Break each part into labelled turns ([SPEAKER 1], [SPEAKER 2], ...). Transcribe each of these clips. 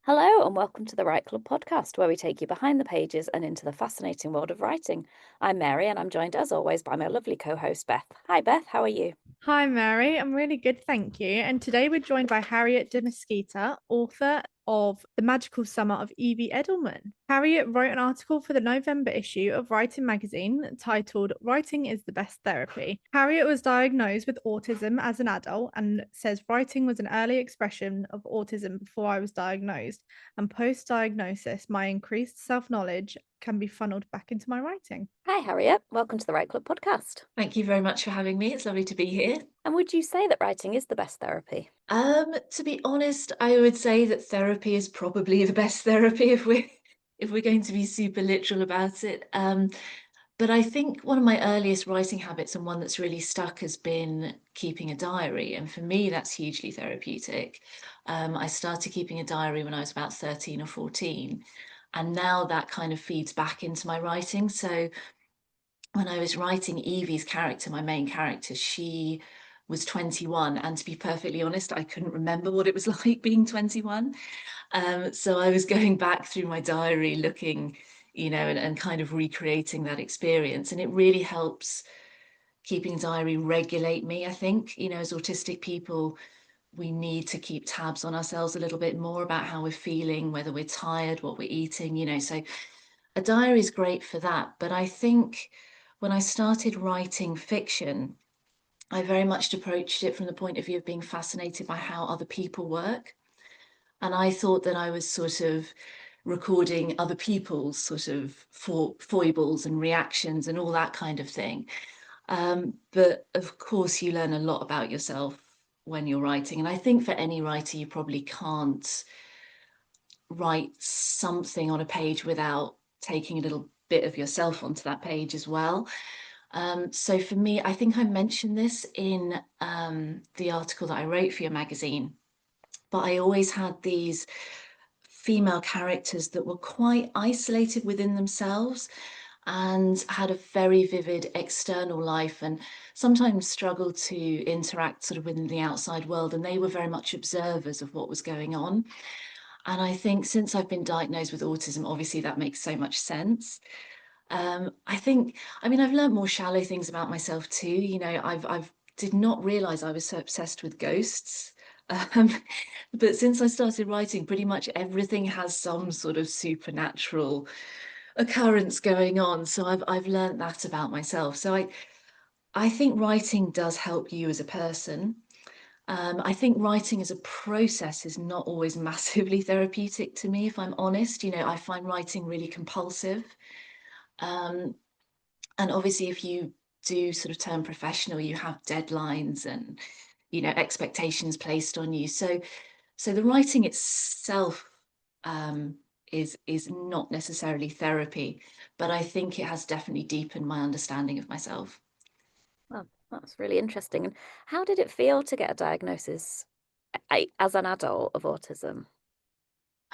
[SPEAKER 1] Hello, and welcome to the Write Club podcast, where we take you behind the pages and into the fascinating world of writing. I'm Mary, and I'm joined as always by my lovely co host, Beth. Hi, Beth, how are you?
[SPEAKER 2] Hi, Mary. I'm really good, thank you. And today we're joined by Harriett De Mesquita, author of The Magical Summer of Evie Edelman. Harriett wrote an article for the November issue of Writing magazine titled Writing is the Best Therapy. Harriett was diagnosed with autism as an adult and says writing was an early expression of autism before I was diagnosed. And post diagnosis, my increased self knowledge can be funneled back into my writing.
[SPEAKER 1] Hi, Harriet. Welcome to the Write Club podcast.
[SPEAKER 3] Thank you very much for having me. It's lovely to be here.
[SPEAKER 1] And would you say that writing is the best therapy?
[SPEAKER 3] To be honest, I would say that therapy is probably the best therapy if we're going to be super literal about it. But I think one of my earliest writing habits and one that's really stuck has been keeping a diary. And for me, that's hugely therapeutic. I started keeping a diary when I was about 13 or 14. And now that kind of feeds back into my writing. So when I was writing Evie's character, my main character, she was 21. And to be perfectly honest, I couldn't remember what it was like being 21. So I was going back through my diary, looking, and kind of recreating that experience. And it really helps keeping a diary regulate me, I think. As autistic people, we need to keep tabs on ourselves a little bit more about how we're feeling, whether we're tired, what we're eating. So a diary is great for that. But I think when I started writing fiction, I very much approached it from the point of view of being fascinated by how other people work. And I thought that I was sort of recording other people's sort of foibles and reactions and all that kind of thing. But of course, you learn a lot about yourself when you're writing. And I think for any writer, you probably can't write something on a page without taking a little bit of yourself onto that page as well. So for me, I think I mentioned this in the article that I wrote for your magazine, but I always had these female characters that were quite isolated within themselves and had a very vivid external life and sometimes struggled to interact sort of within the outside world. And they were very much observers of what was going on. And I think since I've been diagnosed with autism, obviously that makes so much sense. I've learned more shallow things about myself too. I've did not realize I was so obsessed with ghosts. Um, but since I started writing, pretty much everything has some sort of supernatural occurrence going on. So I've learned that about myself. So I think writing does help you as a person. I think writing as a process is not always massively therapeutic to me, if I'm honest. I find writing really compulsive. Um, and obviously, if you do sort of turn professional, you have deadlines and, expectations placed on you. So the writing itself is not necessarily therapy, but I think it has definitely deepened my understanding of myself.
[SPEAKER 1] Well, that's really interesting. And how did it feel to get a diagnosis as an adult of autism?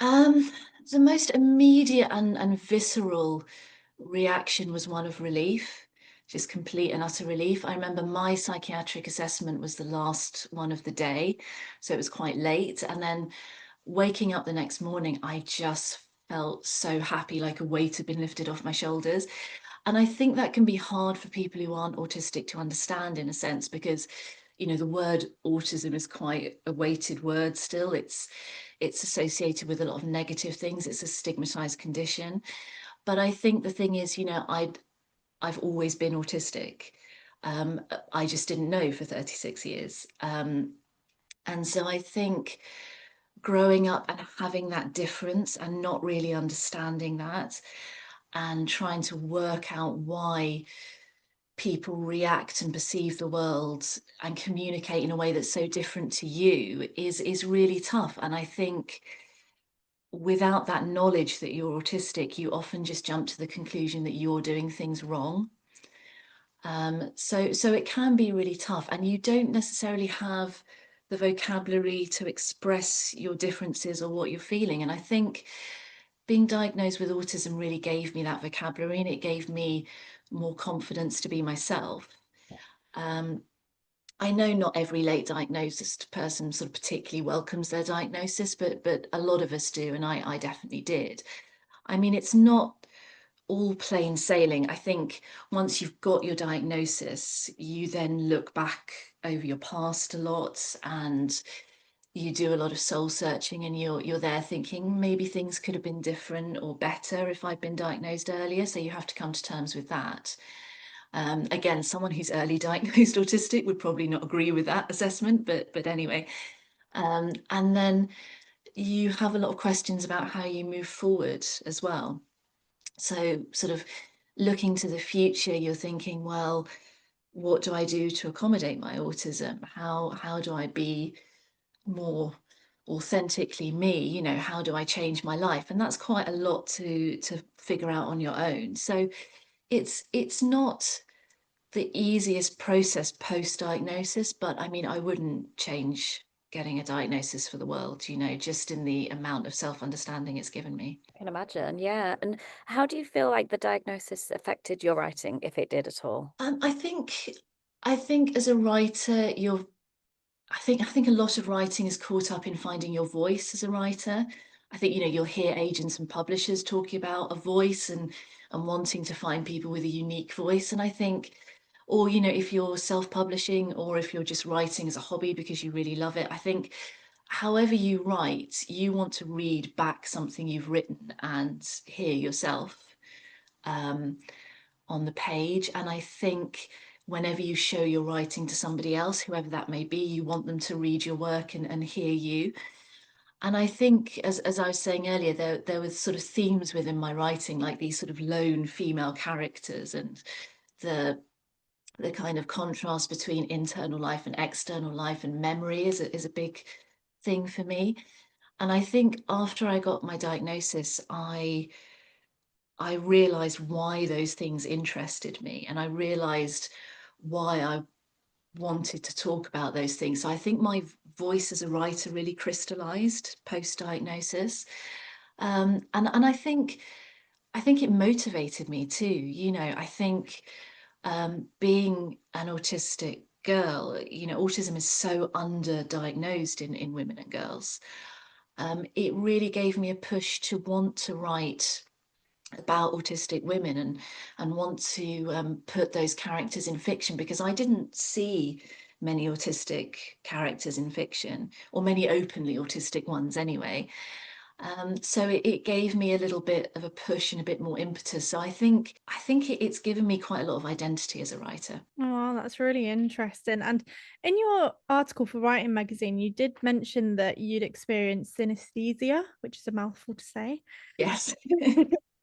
[SPEAKER 3] Um, the most immediate and visceral reaction was one of relief, just complete and utter relief. I remember my psychiatric assessment was the last one of the day, so it was quite late. And then waking up the next morning, I just felt so happy, like a weight had been lifted off my shoulders. And I think that can be hard for people who aren't autistic to understand in a sense, because the word autism is quite a weighted word still. It's associated with a lot of negative things. It's a stigmatized condition. But I think the thing is, I've always been autistic. I just didn't know for 36 years. And so I think growing up and having that difference and not really understanding that and trying to work out why people react and perceive the world and communicate in a way that's so different to you is really tough. And I think without that knowledge that you're autistic, you often just jump to the conclusion that you're doing things wrong. So it can be really tough, and you don't necessarily have the vocabulary to express your differences or what you're feeling. And I think being diagnosed with autism really gave me that vocabulary, and it gave me more confidence to be myself. Um, I know not every late diagnosis person sort of particularly welcomes their diagnosis, but a lot of us do, and I definitely did. I mean, it's not all plain sailing. I think once you've got your diagnosis, you then look back over your past a lot, and you do a lot of soul searching, and you're there thinking maybe things could have been different or better if I'd been diagnosed earlier. So you have to come to terms with that. Again, someone who's early diagnosed autistic would probably not agree with that assessment, but anyway. And then you have a lot of questions about how you move forward as well. So sort of looking to the future, you're thinking, well, what do I do to accommodate my autism? How do I be more authentically me? You know, how do I change my life? And that's quite a lot to figure out on your own. So it's not the easiest process post-diagnosis, but I mean, I wouldn't change getting a diagnosis for the world, you know, just in the amount of self-understanding it's given me.
[SPEAKER 1] I can imagine, yeah. And how do you feel like the diagnosis affected your writing, if it did at all?
[SPEAKER 3] I think as a writer, I think a lot of writing is caught up in finding your voice as a writer. I think, you know, you'll hear agents and publishers talking about a voice and wanting to find people with a unique voice. And I think, or, you know, if you're self-publishing or if you're just writing as a hobby because you really love it, I think however you write, you want to read back something you've written and hear yourself um, on the page. And I think whenever you show your writing to somebody else, whoever that may be, you want them to read your work and hear you. And I think, as I was saying earlier, there were sort of themes within my writing, like these sort of lone female characters and the kind of contrast between internal life and external life, and memory is a big thing for me. And I think after I got my diagnosis, I realized why those things interested me, and I realized why I wanted to talk about those things. So I think my voice as a writer really crystallized post-diagnosis. And I think it motivated me too. You know, I think being an autistic girl, you know, autism is so underdiagnosed in women and girls. It really gave me a push to want to write about autistic women and want to put those characters in fiction, because I didn't see many autistic characters in fiction, or many openly autistic ones anyway. So it gave me a little bit of a push and a bit more impetus. So I think it's given me quite a lot of identity as a writer.
[SPEAKER 2] Oh, that's really interesting. And in your article for Writing Magazine, you did mention that you'd experienced synesthesia, which is a mouthful to say.
[SPEAKER 3] Yes.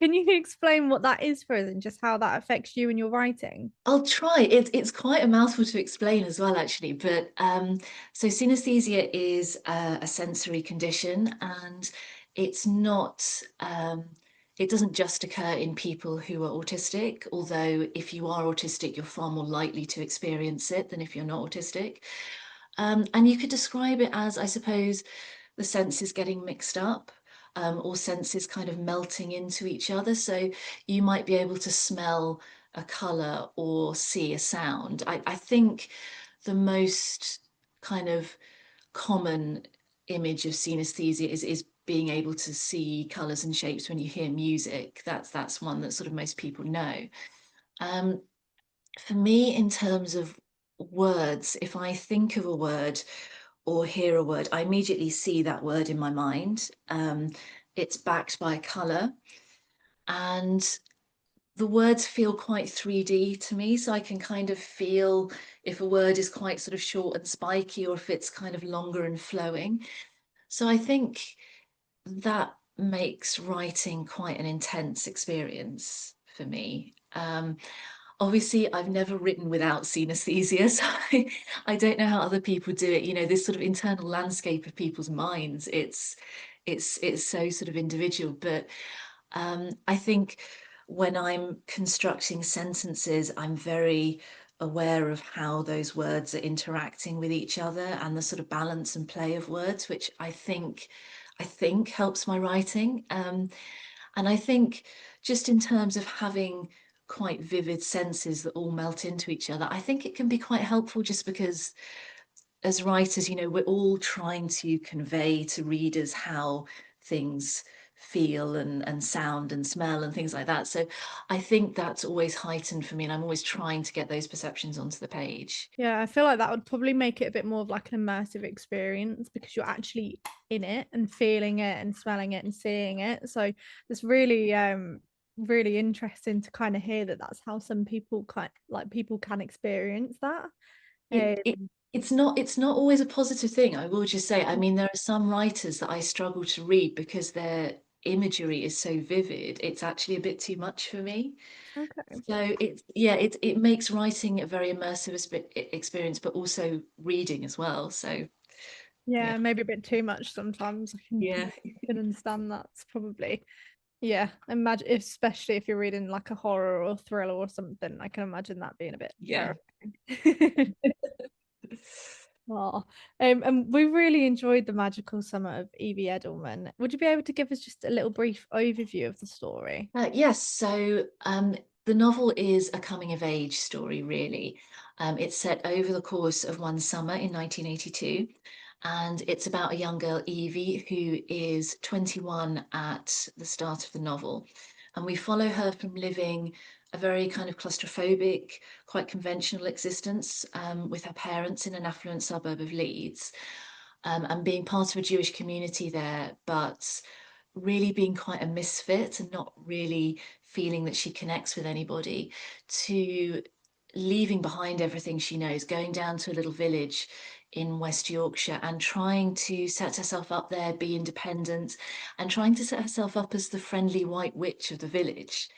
[SPEAKER 2] Can you explain what that is for us and just how that affects you and your writing?
[SPEAKER 3] I'll try. It's quite a mouthful to explain as well, actually. But so synesthesia is a sensory condition, and it's not. It doesn't just occur in people who are autistic. Although if you are autistic, you're far more likely to experience it than if you're not autistic. And you could describe it as, I suppose, the senses getting mixed up. Or senses kind of melting into each other. So you might be able to smell a color or see a sound. I think the most kind of common image of synesthesia is being able to see colors and shapes when you hear music. That's one that sort of most people know. Um, for me, in terms of words, if I think of a word or hear a word, I immediately see that word in my mind. It's backed by a color, and the words feel quite 3D to me, so I can kind of feel if a word is quite sort of short and spiky, or if it's kind of longer and flowing. So I think that makes writing quite an intense experience for me. Obviously, I've never written without synesthesia, so I don't know how other people do it. You know, this sort of internal landscape of people's minds, it's so sort of individual. But I think when I'm constructing sentences, I'm very aware of how those words are interacting with each other and the sort of balance and play of words, which I think helps my writing. And I think just in terms of having quite vivid senses that all melt into each other, I think it can be quite helpful, just because as writers, you know, we're all trying to convey to readers how things feel and sound and smell and things like that. So I think that's always heightened for me, and I'm always trying to get those perceptions onto the page.
[SPEAKER 2] Yeah, I feel like that would probably make it a bit more of like an immersive experience, because you're actually in it and feeling it and smelling it and seeing it. So it's really interesting to kind of hear that that's how some people people can experience that.
[SPEAKER 3] It, it
[SPEAKER 2] Um,
[SPEAKER 3] it's not always a positive thing, I will just say. I mean, there are some writers that I struggle to read because their imagery is so vivid. It's actually a bit too much for me.
[SPEAKER 2] okay.
[SPEAKER 3] So it makes writing a very immersive experience, but also reading as well. So yeah,
[SPEAKER 2] Yeah, maybe a bit too much sometimes.
[SPEAKER 3] yeah,
[SPEAKER 2] Can understand that's probably, yeah. Imagine, especially if you're reading like a horror or thriller or something, I can imagine that being a bit
[SPEAKER 3] yeah.
[SPEAKER 2] terrifying. Oh, and we really enjoyed the magical summer of Evie Edelman. Would you be able to give us just a little brief overview of the story?
[SPEAKER 3] Yes, so the novel is a coming of age story, really. It's set over the course of one summer in 1982, and it's about a young girl, Evie, who is 21 at the start of the novel. And we follow her from living a very kind of claustrophobic, quite conventional existence with her parents in an affluent suburb of Leeds, and being part of a Jewish community there, but really being quite a misfit and not really feeling that she connects with anybody, to leaving behind everything she knows, going down to a little village in West Yorkshire and trying to set herself up there, be independent, and trying to set herself up as the friendly white witch of the village.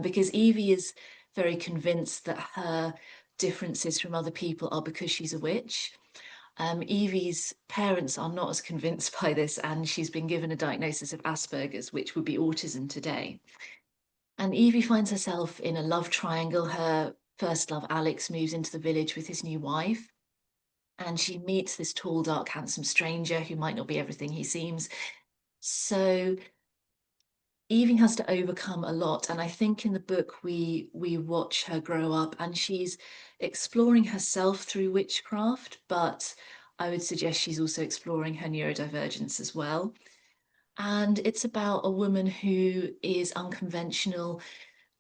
[SPEAKER 3] Because Evie is very convinced that her differences from other people are because she's a witch. Evie's parents are not as convinced by this, and she's been given a diagnosis of Asperger's, which would be autism today. And Evie finds herself in a love triangle. Her first love, Alex, moves into the village with his new wife, and she meets this tall, dark, handsome stranger who might not be everything he seems. So Evie has to overcome a lot, and I think in the book we watch her grow up, and she's exploring herself through witchcraft, but I would suggest she's also exploring her neurodivergence as well. And it's about a woman who is unconventional,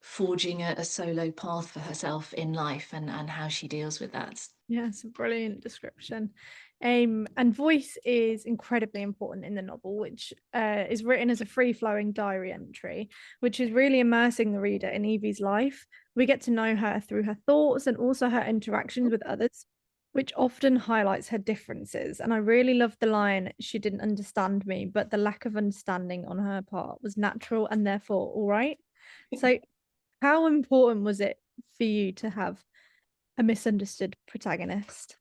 [SPEAKER 3] forging a solo path for herself in life, and how she deals with that.
[SPEAKER 2] Yeah, it's a brilliant description. And voice is incredibly important in the novel, which is written as a free-flowing diary entry, which is really immersing the reader in Evie's life. We get to know her through her thoughts and also her interactions with others, which often highlights her differences. And I really love the line, "She didn't understand me, but the lack of understanding on her part was natural and therefore all right." So, how important was it for you to have a misunderstood protagonist?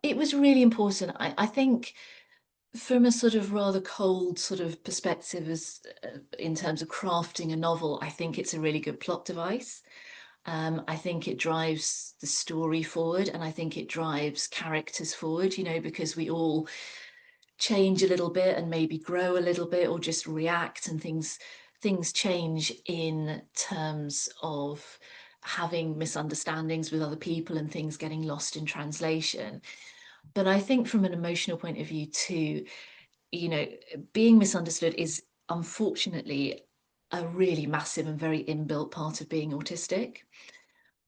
[SPEAKER 3] It was really important. I think from a sort of rather cold sort of perspective, as in terms of crafting a novel, I think it's a really good plot device. I think it drives the story forward, and I think it drives characters forward, you know, because we all change a little bit and maybe grow a little bit, or just react, and things change in terms of having misunderstandings with other people and things getting lost in translation. But I think from an emotional point of view too, you know, being misunderstood is unfortunately a really massive and very inbuilt part of being autistic.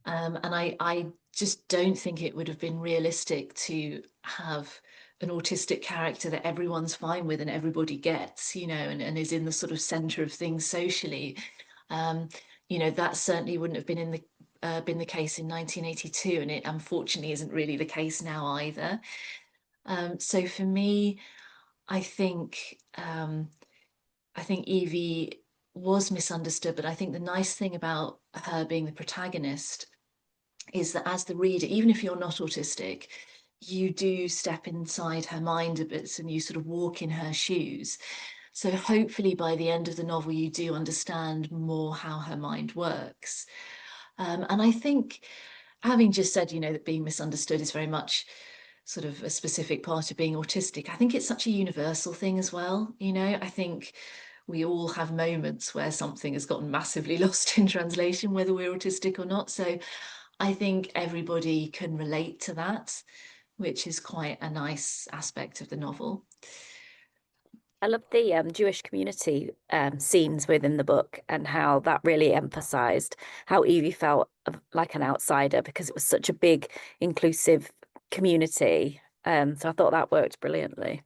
[SPEAKER 3] And I just don't think it would have been realistic to have an autistic character that everyone's fine with and everybody gets, you know, and is in the sort of center of things socially. Um, you know, that certainly wouldn't have been the case in 1982, and it unfortunately isn't really the case now either. So for me, I think I think Evie was misunderstood, but I think the nice thing about her being the protagonist is that as the reader, even if you're not autistic, you do step inside her mind a bit and you sort of walk in her shoes. So hopefully by the end of the novel, you do understand more how her mind works. And I think, having just said, you know, that being misunderstood is very much sort of a specific part of being autistic, I think it's such a universal thing as well. You know, I think we all have moments where something has gotten massively lost in translation, whether we're autistic or not. So I think everybody can relate to that, which is quite a nice aspect of the novel.
[SPEAKER 1] I love the Jewish community scenes within the book, and how that really emphasized how Evie felt like an outsider, because it was such a big, inclusive community. So I thought that worked brilliantly.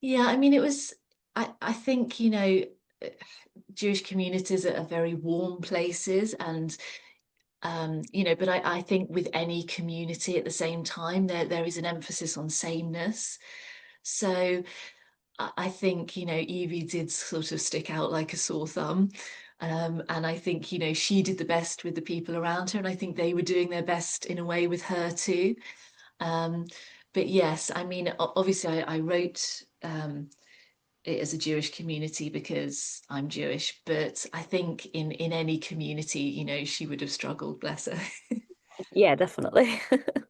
[SPEAKER 3] Yeah, I mean, it was, I think, Jewish communities are very warm places, and but I think with any community at the same time, there is an emphasis on sameness. So I think, Evie did sort of stick out like a sore thumb. And I think, she did the best with the people around her, and I think they were doing their best in a way with her too. Um, but yes, I mean, obviously I wrote it as a Jewish community because I'm Jewish, but I think in any community, she would have struggled, bless her.
[SPEAKER 1] Yeah, definitely.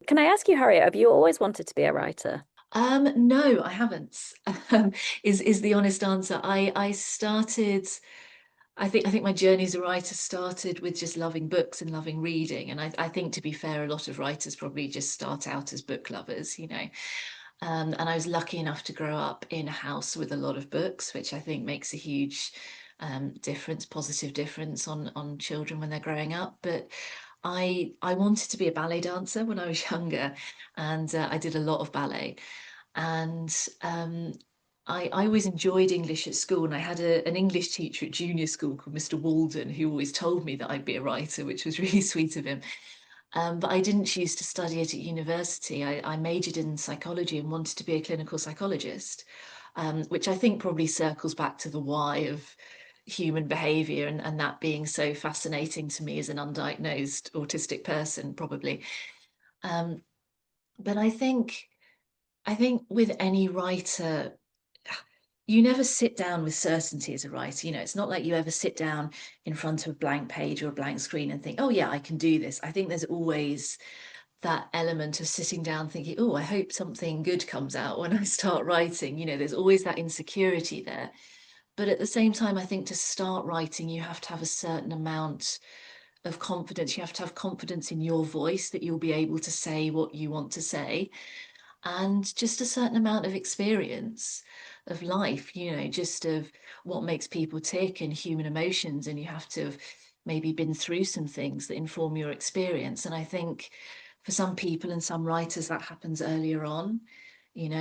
[SPEAKER 1] Can I ask you, Harriet, have you always wanted to be a writer?
[SPEAKER 3] No, I haven't. Um, is the honest answer. I started. I think my journey as a writer started with just loving books and loving reading, and I think, to be fair, a lot of writers probably just start out as book lovers. And I was lucky enough to grow up in a house with a lot of books, which I think makes a huge difference, positive difference on children when they're growing up. But I wanted to be a ballet dancer when I was younger, and I did a lot of ballet. And I always enjoyed English at school, and I had an English teacher at junior school called Mr. Walden, who always told me that I'd be a writer, which was really sweet of him. But I didn't choose to study it at university. I majored in psychology and wanted to be a clinical psychologist, which I think probably circles back to the why of human behavior, and that being so fascinating to me as an undiagnosed autistic person, probably. Um, but I think with any writer, you never sit down with certainty as a writer. It's not like you ever sit down in front of a blank page or a blank screen and think, oh, yeah, I can do this. I think there's always that element of sitting down thinking, oh, I hope something good comes out when I start writing. There's always that insecurity there. But at the same time, I think to start writing, you have to have a certain amount of confidence. You have to have confidence in your voice, that you'll be able to say what you want to say, and just a certain amount of experience of life, just of what makes people tick and human emotions. And you have to have maybe been through some things that inform your experience. And I think for some people and some writers, that happens earlier on.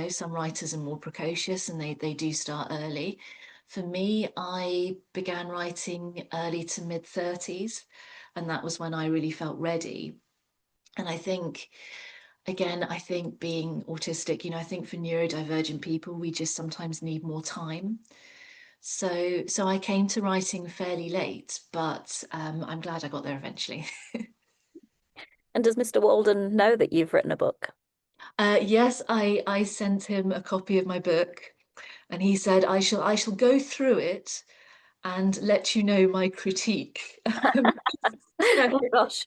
[SPEAKER 3] Some writers are more precocious, and they do start early. For me, I began writing early to mid 30s, and that was when I really felt ready. And I think being autistic, I think for neurodivergent people, we just sometimes need more time. So I came to writing fairly late, but I'm glad I got there eventually.
[SPEAKER 1] And does Mr. Walden know that you've written a book?
[SPEAKER 3] Yes, I sent him a copy of my book, and he said I shall go through it and let you know my critique.
[SPEAKER 1] Oh gosh.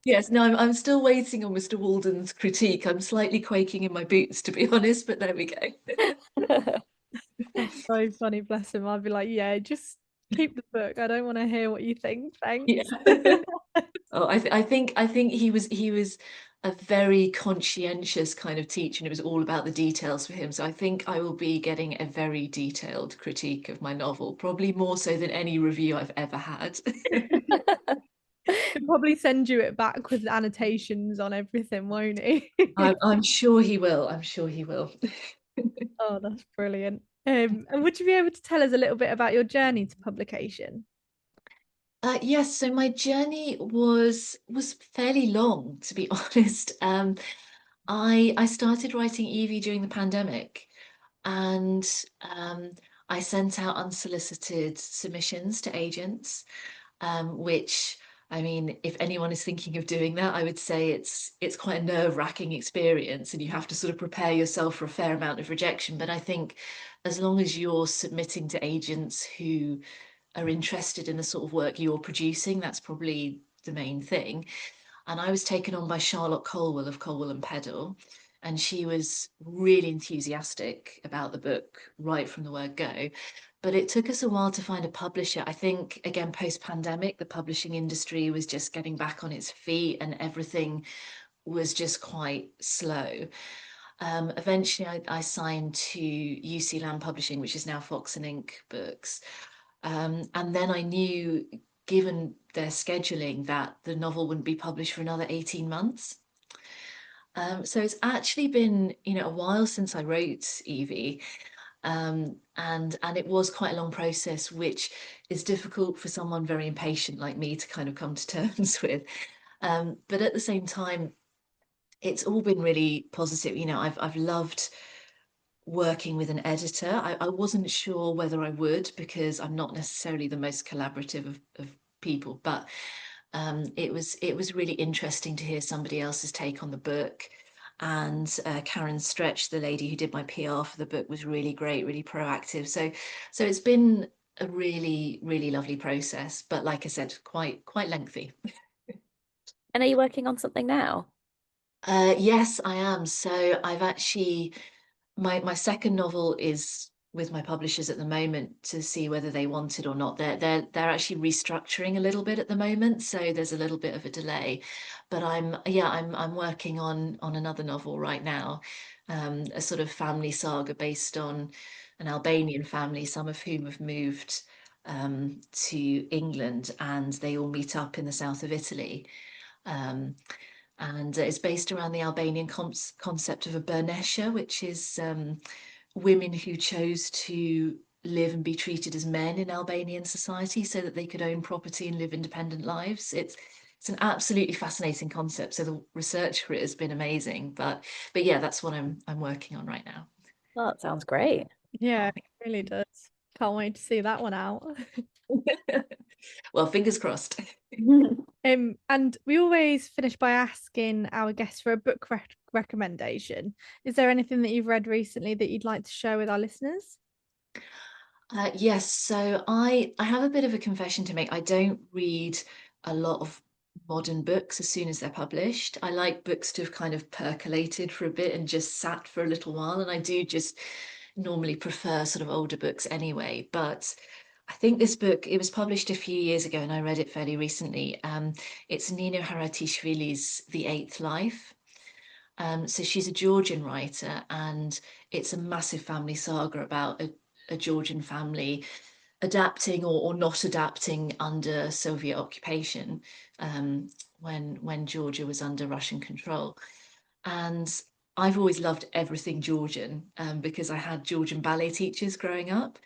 [SPEAKER 3] Yes, no, I'm still waiting on Mr. Walden's critique. I'm slightly quaking in my boots, to be honest, but there we go.
[SPEAKER 2] That's so funny, bless him. I'd be like, yeah, just keep the book. I don't want to hear what you think.
[SPEAKER 3] Yeah.
[SPEAKER 2] Thanks.
[SPEAKER 3] Oh, I think he was a very conscientious kind of teacher, and it was all about the details for him. So I think I will be getting a very detailed critique of my novel, probably more so than any review I've ever had.
[SPEAKER 2] He'll probably send you it back with annotations on everything, won't he?
[SPEAKER 3] I'm sure he will. I'm sure he will.
[SPEAKER 2] Oh, that's brilliant. And would you be able to tell us a little bit about your journey to publication?
[SPEAKER 3] Yes, so my journey was fairly long, to be honest. I started writing Evie during the pandemic, and I sent out unsolicited submissions to agents, which, I mean, if anyone is thinking of doing that, I would say it's quite a nerve-wracking experience, and you have to sort of prepare yourself for a fair amount of rejection. But I think as long as you're submitting to agents who are interested in the sort of work you're producing, that's probably the main thing. And I was taken on by Charlotte Colwell of Colwell and Peddle, and she was really enthusiastic about the book right from the word go. but it took us a while to find a publisher. I think, again, post-pandemic, the publishing industry was just getting back on its feet and everything was just quite slow. Eventually, I signed to UC Land Publishing, which is now Fox and Ink Books. And then I knew, given their scheduling, that the novel wouldn't be published for another 18 months. So it's actually been, a while since I wrote Evie. And it was quite a long process, which is difficult for someone very impatient like me to kind of come to terms with. But at the same time, it's all been really positive. I've loved working with an editor. I wasn't sure whether I would, because I'm not necessarily the most collaborative of people, but it was really interesting to hear somebody else's take on the book. And Karen Stretch, the lady who did my PR for the book, was really great, really proactive. So it's been a really, really lovely process, but like I said, quite lengthy.
[SPEAKER 1] And are you working on something now?
[SPEAKER 3] Yes, I am. So I've actually my second novel is with my publishers at the moment to see whether they want it or not. They're actually restructuring a little bit at the moment, so there's a little bit of a delay. But I'm working on another novel right now, a sort of family saga based on an Albanian family, some of whom have moved to England, and they all meet up in the south of Italy. Um, and it's based around the Albanian concept of a Bernesha, which is women who chose to live and be treated as men in Albanian society so that they could own property and live independent lives. It's an absolutely fascinating concept. So the research for it has been amazing. But yeah, that's what I'm working on right now.
[SPEAKER 1] Oh, that sounds great.
[SPEAKER 2] Yeah, it really does. Can't wait to see that one out.
[SPEAKER 3] Well, fingers crossed.
[SPEAKER 2] And we always finish by asking our guests for a book recommendation. Is there anything that you've read recently that you'd like to share with our listeners?
[SPEAKER 3] Yes, so I have a bit of a confession to make. I don't read a lot of modern books as soon as they're published. I like books to have kind of percolated for a bit and just sat for a little while. And I do just normally prefer sort of older books anyway. But I think this book, it was published a few years ago and I read it fairly recently. It's Nino Haratiashvili's The Eighth Life. So she's a Georgian writer, and it's a massive family saga about a Georgian family adapting or not adapting under Soviet occupation, when Georgia was under Russian control. And I've always loved everything Georgian, because I had Georgian ballet teachers growing up,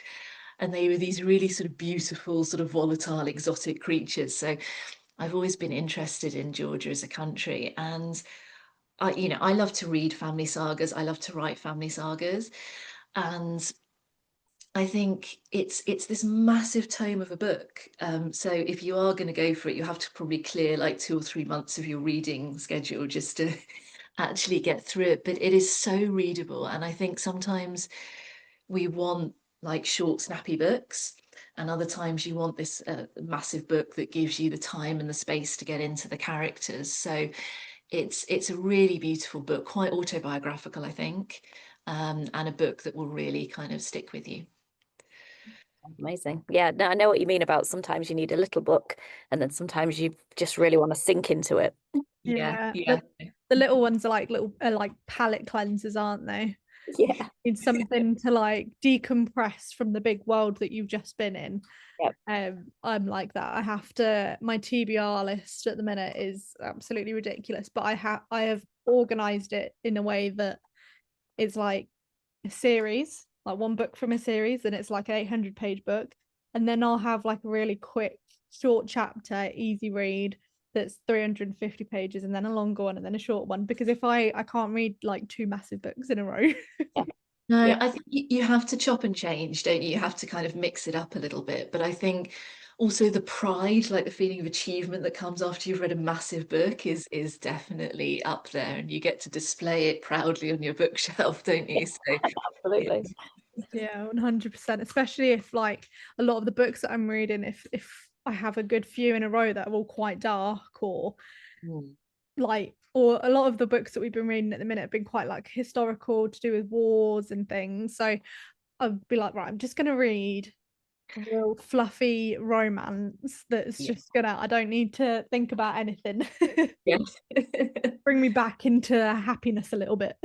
[SPEAKER 3] and they were these really sort of beautiful, sort of volatile, exotic creatures. So I've always been interested in Georgia as a country, and I love to read family sagas. I love to write family sagas, and I think it's this massive tome of a book. So if you are going to go for it, you have to probably clear like 2 or 3 months of your reading schedule just to actually get through it. But it is so readable, and I think sometimes we want like short, snappy books, and other times you want this massive book that gives you the time and the space to get into the characters. So it's a really beautiful book, quite autobiographical, I think, and a book that will really kind of stick with you.
[SPEAKER 1] Amazing. Yeah, no, I know what you mean about sometimes you need a little book and then sometimes you just really want to sink into it.
[SPEAKER 3] Yeah,
[SPEAKER 2] Yeah,
[SPEAKER 3] yeah.
[SPEAKER 2] the little ones are like little like palate cleansers, aren't they?
[SPEAKER 1] Yeah.
[SPEAKER 2] Need something to like decompress from the big world that you've just been in.
[SPEAKER 1] Yep.
[SPEAKER 2] I'm like that. I have to, my TBR list at the minute is absolutely ridiculous, but I have organized it in a way that it's like a series, like one book from a series, and it's like an 800-page book, and then I'll have like a really quick short chapter, easy read, that's 350 pages, and then a longer one, and then a short one, because if I can't read like two massive books in a row.
[SPEAKER 1] Yeah.
[SPEAKER 3] No,
[SPEAKER 1] Yeah.
[SPEAKER 3] I think you have to chop and change, don't you? You have to kind of mix it up a little bit. But I think also the pride, like the feeling of achievement that comes after you've read a massive book is definitely up there, and you get to display it proudly on your bookshelf, don't you? So yeah.
[SPEAKER 1] Absolutely.
[SPEAKER 2] Yeah, 100%, especially if like a lot of the books that I'm reading, if I have a good few in a row that are all quite dark, or
[SPEAKER 3] Mm.
[SPEAKER 2] like, or a lot of the books that we've been reading at the minute have been quite like historical, to do with wars and things. So I'd be like, right, I'm just going to read real fluffy romance that's
[SPEAKER 3] Yeah.
[SPEAKER 2] just gonna, I don't need to think about anything.
[SPEAKER 3] Yeah.
[SPEAKER 2] Bring me back into happiness a little bit.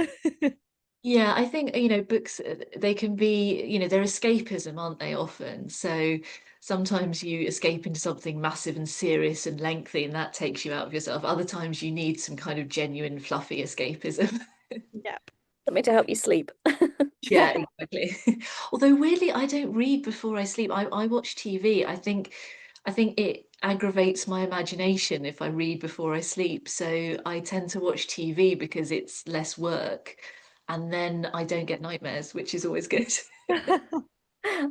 [SPEAKER 3] Yeah, I think, books, they can be, they're escapism, aren't they, often? So sometimes you escape into something massive and serious and lengthy, and that takes you out of yourself. Other times you need some kind of genuine, fluffy escapism.
[SPEAKER 2] Yep.
[SPEAKER 1] Something to help you sleep.
[SPEAKER 3] Yeah, exactly. Although weirdly, I don't read before I sleep. I watch TV. I think it aggravates my imagination if I read before I sleep. So I tend to watch TV because it's less work, and then I don't get nightmares, which is always good.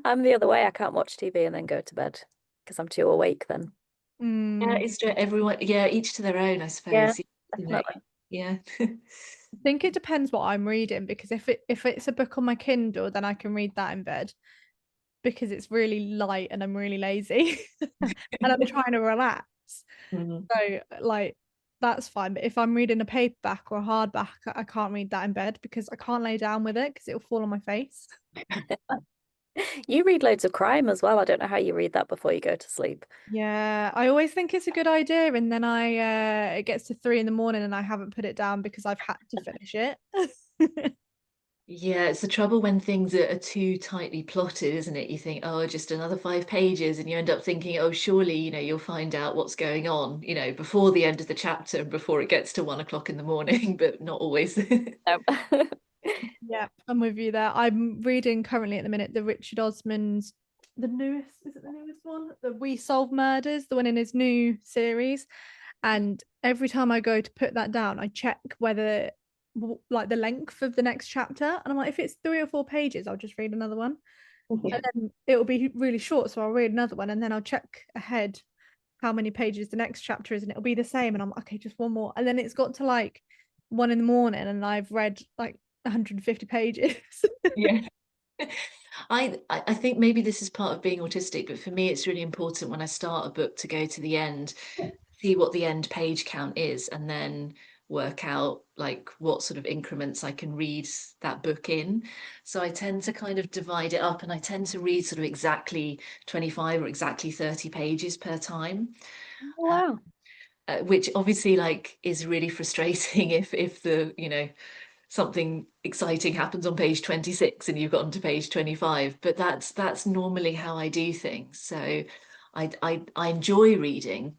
[SPEAKER 1] I'm the other way. I can't watch TV and then go to bed because I'm too awake then.
[SPEAKER 3] Yeah,
[SPEAKER 2] Mm,
[SPEAKER 3] it's true. Everyone, yeah, each to their own, I
[SPEAKER 1] Yeah,
[SPEAKER 3] suppose.
[SPEAKER 1] definitely.
[SPEAKER 3] Yeah.
[SPEAKER 2] I think it depends what I'm reading, because if it's a book on my Kindle, then I can read that in bed because it's really light and I'm really lazy and I'm trying to relax.
[SPEAKER 3] Mhm.
[SPEAKER 2] So like that's fine. But if I'm reading a paperback or a hardback, I can't read that in bed because I can't lay down with it because it'll fall on my face.
[SPEAKER 1] You read loads of crime as well. I don't know how you read that before you go to sleep.
[SPEAKER 2] Yeah, I always think it's a good idea, and then I it gets to 3 in the morning and I haven't put it down because I've had to finish it.
[SPEAKER 3] Yeah, it's the trouble when things are too tightly plotted, isn't it? You think, oh, just another 5 pages, and you end up thinking, oh, surely, you'll find out what's going on, before the end of the chapter and before it gets to 1 o'clock in the morning, but not always.
[SPEAKER 1] No.
[SPEAKER 2] Yeah, I'm with you there. I'm reading currently at the minute the Richard Osman's, the newest, is it the newest one? The We Solve Murders, the one in his new series. And every time I go to put that down, I check whether like the length of the next chapter. And I'm like, if it's 3 or 4 pages, I'll just read another one.
[SPEAKER 3] Yeah.
[SPEAKER 2] And then it'll be really short, so I'll read another one and then I'll check ahead how many pages the next chapter is, and it'll be the same. And I'm like, okay, just one more. And then it's got to like 1 in the morning and I've read like 150 pages.
[SPEAKER 3] Yeah. I think maybe this is part of being autistic, but for me, it's really important when I start a book to go to the end, see what the end page count is, and then work out like what sort of increments I can read that book in. So I tend to kind of divide it up, and I tend to read sort of exactly 25 or exactly 30 pages per time. Uh,
[SPEAKER 1] Wow.
[SPEAKER 3] which obviously like is really frustrating if the something exciting happens on page 26 and you've gotten to page 25, but that's normally how I do things. So I enjoy reading,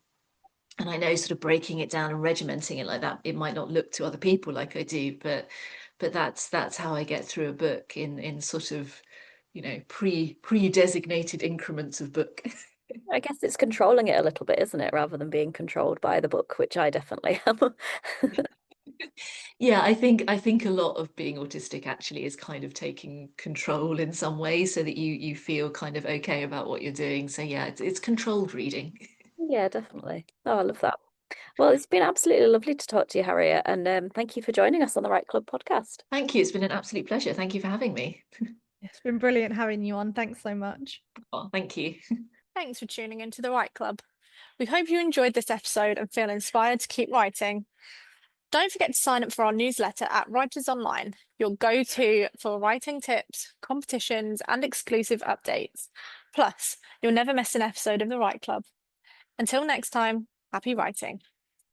[SPEAKER 3] and I know sort of breaking it down and regimenting it like that, it might not look to other people like I do, but that's how I get through a book in sort of pre-designated increments of book.
[SPEAKER 1] I guess it's controlling it a little bit, isn't it? Rather than being controlled by the book, which I definitely am.
[SPEAKER 3] Yeah, I think a lot of being autistic actually is kind of taking control in some way so that you feel kind of okay about what you're doing. So yeah, it's controlled reading.
[SPEAKER 1] Yeah, definitely. Oh, I love that. Well, it's been absolutely lovely to talk to you, Harriet, and thank you for joining us on the Right Club podcast.
[SPEAKER 3] Thank you. It's been an absolute pleasure. Thank you for having me.
[SPEAKER 2] It's been brilliant having you on. Thanks so much.
[SPEAKER 3] Oh, thank you.
[SPEAKER 2] Thanks for tuning into the Right Club. We hope you enjoyed this episode and feel inspired to keep writing. Don't forget to sign up for our newsletter at Writers Online, your go-to for writing tips, competitions, and exclusive updates. Plus, you'll never miss an episode of the Right Club. Until next time, happy writing.